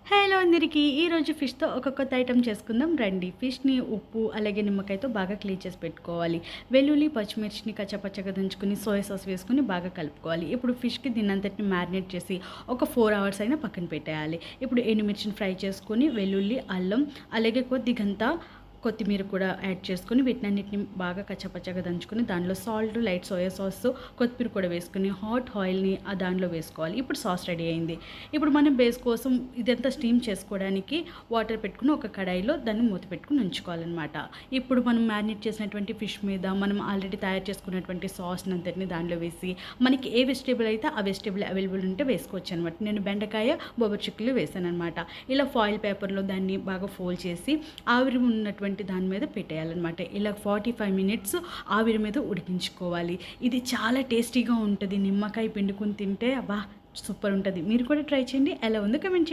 Hello అందరికీ ఈరోజు ఫిష్‌తో ఒక కొత్త ఐటెమ్ చేసుకుందాం రండి. ఫిష్‌ని ఉప్పు, అలాగే నిమ్మకాయతో బాగా క్లీన్ చేసి పెట్టుకోవాలి. వెల్లుల్లి, పచ్చిమిర్చిని కచ్చాపచ్చాగా దంచుకొని సోయా సాస్ వేసుకొని బాగా కలుపుకోవాలి. ఇప్పుడు ఫిష్‌కి దీన్నంతటిని మ్యారినేట్ చేసి ఒక 4 అవర్స్ అయినా పక్కన పెట్టేయాలి. ఇప్పుడు ఎండుమిర్చిని ఫ్రై చేసుకొని వెల్లుల్లి, అల్లం అలాగే కొద్దిగంత కొత్తిమీర కూడా యాడ్ చేసుకొని వీటన్నిటిని బాగా కచ్చాపచ్చాగా దంచుకొని దానిలో సాల్ట్, లైట్ సోయా సాస్, కొత్తిమీర కూడా వేసుకొని హాట్ ఆయిల్‌ని దానిలో వేసుకోవాలి. ఇప్పుడు సాస్ రెడీ అయింది. ఇప్పుడు మనం బేస్ కోసం ఇదంతా స్టీమ్ చేసుకోవడానికి వాటర్ పెట్టుకొని ఒక కడాయిలో దాన్ని మూత పెట్టుకొని ఉంచుకోవాలన్నమాట. ఇప్పుడు మనం మ్యారినేట్ చేసినటువంటి ఫిష్ మీద మనం ఆల్రెడీ తయారు చేసుకున్నటువంటి సాస్‌ని అంతటిని దానిలో వేసి మనకి ఏ వెజిటబుల్ అయితే ఆ వెజిటబుల్ అవైలబుల్ ఉంటే వేసుకోవచ్చు అనమాట. నేను బెండకాయ, బొబ్బరి చిక్కులు వేసాననమాట. ఇలా ఫాయిల్ పేపర్‌లో దాన్ని బాగా ఫోల్డ్ చేసి ఆవిరి ఉన్నటువంటి దాని మీద పెట్టేయాలన్నమాట. ఇలా 45 మినిట్స్ ఆవిరి మీద ఉడికించుకోవాలి. ఇది చాలా టేస్టీగా ఉంటుంది. నిమ్మకాయ పిండుకొని తింటే అబ్బా! సూపర్ ఉంటది. మీరు కూడా ట్రై చేయండి. ఎలా ఉందో కామెంట్ చేయండి.